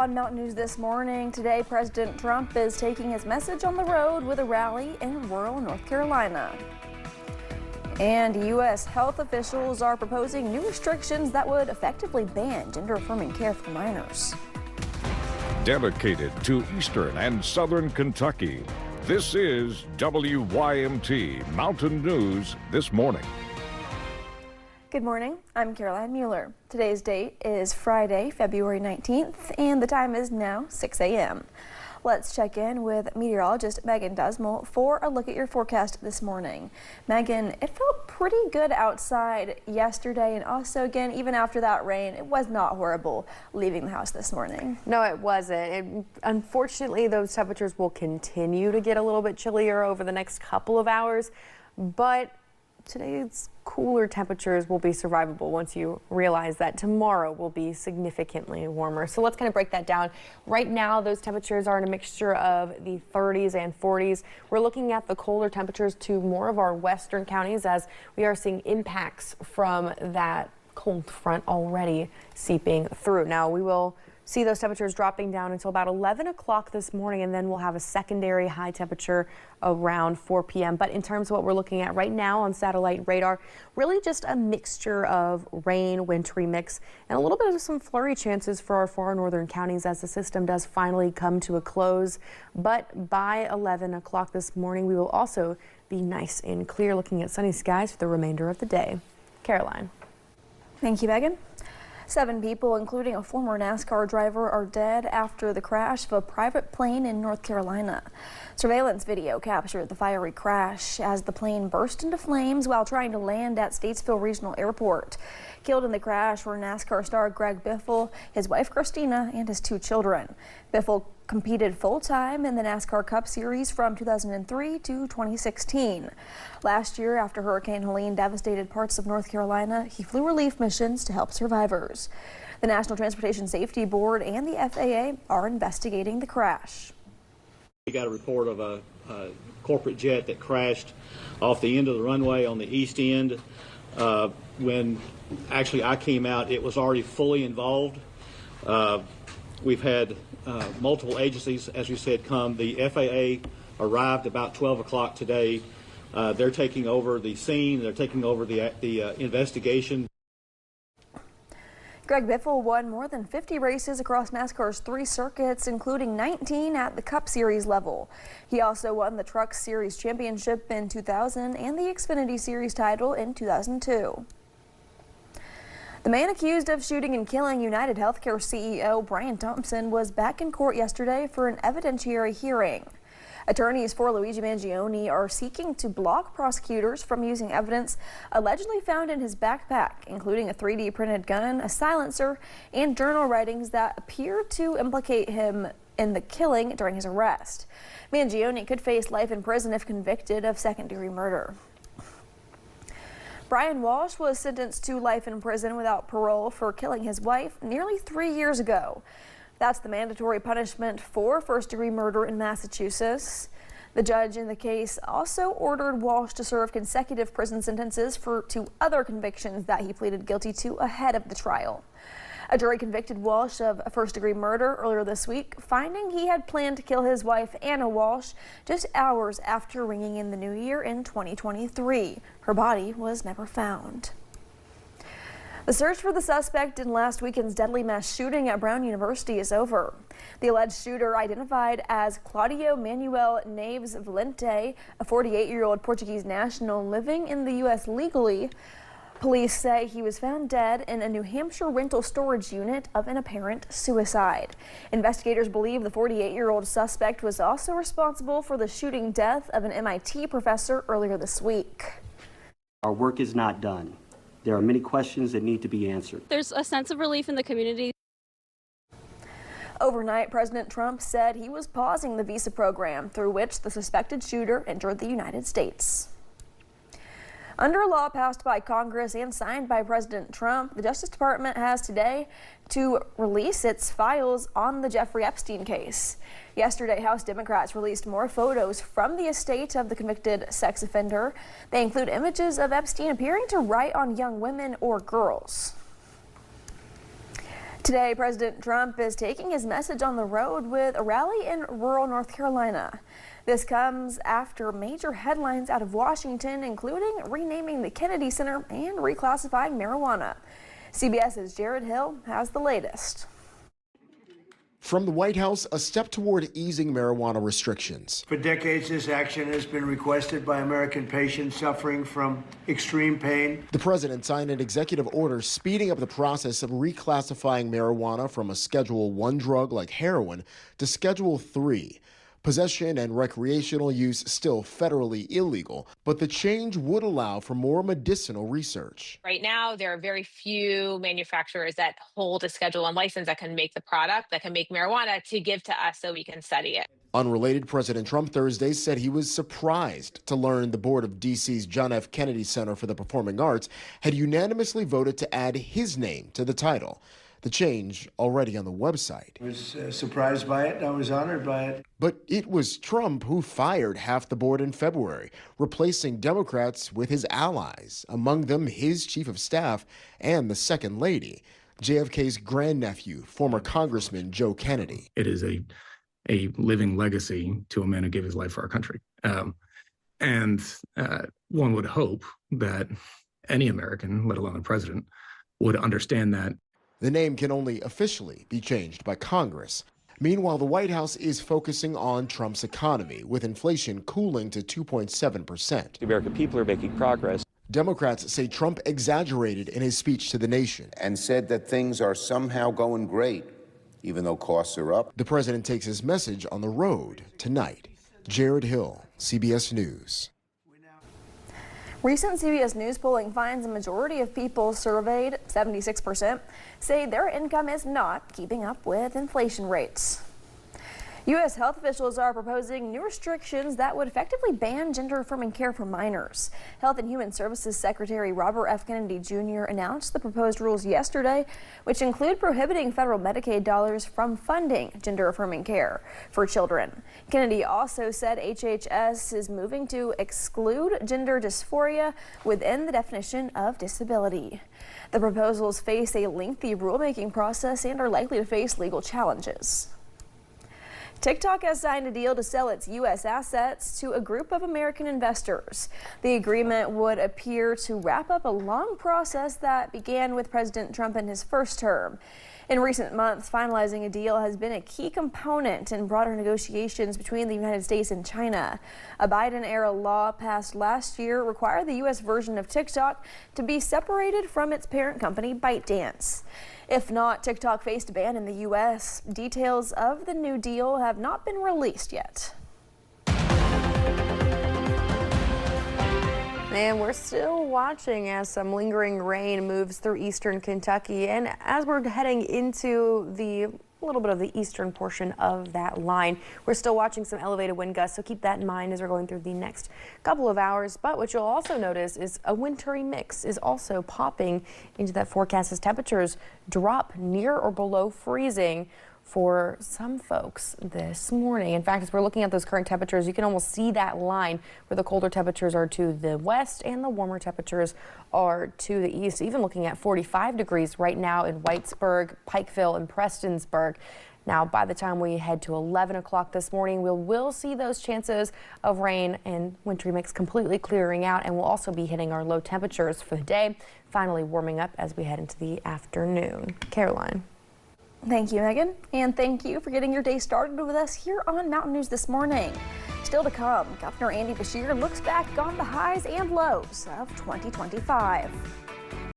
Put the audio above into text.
On Mountain News this morning, today President Trump is taking his message on the road with a rally in rural North Carolina. And U.S. health officials are proposing new restrictions that would effectively ban gender-affirming care for minors. Dedicated to Eastern and Southern Kentucky, this is WYMT Mountain News This Morning. Good morning, I'm Caroline Mueller. Today's date is Friday, February 19th, and the time is now 6 a.m. Let's check in with meteorologist Megan Desmond for a look at your forecast this morning. Megan, it felt pretty good outside yesterday, and also again, even after that rain, it was not horrible leaving the house this morning. No, it wasn't. Unfortunately, those temperatures will continue to get a little bit chillier over the next couple of hours, but today's cooler temperatures will be survivable once you realize that tomorrow will be significantly warmer. So let's kind of break that down. Right now, those temperatures are in a mixture of the 30s and 40s. We're looking at the colder temperatures to more of our western counties as we are seeing impacts from that cold front already seeping through. Now, we will see those temperatures dropping down until about 11 o'clock this morning, and then we'll have a secondary high temperature around 4 p.m. But in terms of what we're looking at right now on satellite radar, really just a mixture of rain, wintry mix, and a little bit of some flurry chances for our far northern counties as the system does finally come to a close. But by 11 o'clock this morning, we will also be nice and clear, looking at sunny skies for the remainder of the day. Caroline. Thank you, Megan. 7 people, including a former NASCAR driver, are dead after the crash of a private plane in North Carolina. Surveillance video captured the fiery crash as the plane burst into flames while trying to land at Statesville Regional Airport. Killed in the crash were NASCAR star Greg Biffle, his wife Christina, and his 2 children. Biffle competed full-time in the NASCAR Cup Series from 2003 to 2016. Last year, after Hurricane Helene devastated parts of North Carolina, he flew relief missions to help survivors. The National Transportation Safety Board and the FAA are investigating the crash. We got a report of a corporate jet that crashed off the end of the runway on the east end. When actually I came out, it was already fully involved. We've had multiple agencies, as we said, come. The FAA arrived about 12 o'clock today. They're taking over the scene. They're taking over the investigation. Greg Biffle won more than 50 races across NASCAR's 3 circuits, including 19 at the Cup Series level. He also won the Truck Series Championship in 2000 and the Xfinity Series title in 2002. The man accused of shooting and killing United Healthcare CEO Brian Thompson was back in court yesterday for an evidentiary hearing. Attorneys for Luigi Mangione are seeking to block prosecutors from using evidence allegedly found in his backpack, including a 3D printed gun, a silencer, and journal writings that appear to implicate him in the killing during his arrest. Mangione could face life in prison if convicted of second-degree murder. Brian Walsh was sentenced to life in prison without parole for killing his wife nearly 3 years ago. That's the mandatory punishment for first-degree murder in Massachusetts. The judge in the case also ordered Walsh to serve consecutive prison sentences for 2 other convictions that he pleaded guilty to ahead of the trial. A jury convicted Walsh of first-degree murder earlier this week, finding he had planned to kill his wife, Anna Walsh, just hours after ringing in the new year in 2023. Her body was never found. The search for the suspect in last weekend's deadly mass shooting at Brown University is over. The alleged shooter, identified as Claudio Manuel Neves Valente, a 48-year-old Portuguese national living in the U.S. legally, police say he was found dead in a New Hampshire rental storage unit of an apparent suicide. Investigators believe the 48-year-old suspect was also responsible for the shooting death of an MIT professor earlier this week. Our work is not done. There are many questions that need to be answered. There's a sense of relief in the community. Overnight, President Trump said he was pausing the visa program through which the suspected shooter entered the United States. Under a law passed by Congress and signed by President Trump, the Justice Department has today to release its files on the Jeffrey Epstein case. Yesterday, House Democrats released more photos from the estate of the convicted sex offender. They include images of Epstein appearing to write on young women or girls. Today, President Trump is taking his message on the road with a rally in rural North Carolina. This comes after major headlines out of Washington, including renaming the Kennedy Center and reclassifying marijuana. CBS's Jared Hill has the latest. From the White House, a step toward easing marijuana restrictions. For decades, this action has been requested by American patients suffering from extreme pain. The president signed an executive order speeding up the process of reclassifying marijuana from a Schedule I drug like heroin to Schedule III. Possession and recreational use still federally illegal, but the change would allow for more medicinal research. Right now, there are very few manufacturers that hold a Schedule I license that can make the product, that can make marijuana to give to us so we can study it. Unrelated, President Trump Thursday said he was surprised to learn the board of D.C.'s John F. Kennedy Center for the Performing Arts had unanimously voted to add his name to the title. The change already on the website. I was surprised by it. I was honored by it. But it was Trump who fired half the board in February, replacing Democrats with his allies, among them his chief of staff and the second lady, JFK's grandnephew, former Congressman Joe Kennedy. It is a living legacy to a man who gave his life for our country. And one would hope that any American, let alone a president, would understand that. The name can only officially be changed by Congress. Meanwhile, the White House is focusing on Trump's economy, with inflation cooling to 2.7%. The American people are making progress. Democrats say Trump exaggerated in his speech to the nation and said that things are somehow going great, even though costs are up. The president takes his message on the road tonight. Jared Hill, CBS News. Recent CBS News polling finds a majority of people surveyed, 76%, say their income is not keeping up with inflation rates. U.S. health officials are proposing new restrictions that would effectively ban gender-affirming care for minors. Health and Human Services Secretary Robert F. Kennedy Jr. announced the proposed rules yesterday, which include prohibiting federal Medicaid dollars from funding gender-affirming care for children. Kennedy also said HHS is moving to exclude gender dysphoria within the definition of disability. The proposals face a lengthy rulemaking process and are likely to face legal challenges. TikTok has signed a deal to sell its U.S. assets to a group of American investors. The agreement would appear to wrap up a long process that began with President Trump in his first term. In recent months, finalizing a deal has been a key component in broader negotiations between the United States and China. A Biden-era law passed last year required the U.S. version of TikTok to be separated from its parent company, ByteDance. If not, TikTok faced a ban in the U.S. Details of the new deal have not been released yet. And we're still watching as some lingering rain moves through eastern Kentucky. And as we're heading into a little bit of the eastern portion of that line, we're still watching some elevated wind gusts. So keep that in mind as we're going through the next couple of hours. But what you'll also notice is a wintry mix is also popping into that forecast as temperatures drop near or below freezing for some folks this morning. In fact, as we're looking at those current temperatures, you can almost see that line where the colder temperatures are to the west and the warmer temperatures are to the east. Even looking at 45 degrees right now in Whitesburg, Pikeville, and Prestonsburg. Now, by the time we head to 11 o'clock this morning, we'll see those chances of rain and wintry mix completely clearing out, and we'll also be hitting our low temperatures for the day, finally warming up as we head into the afternoon. Caroline. Thank you, Megan, and thank you for getting your day started with us here on Mountain News this morning. Still to come, Governor Andy Beshear looks back on the highs and lows of 2025.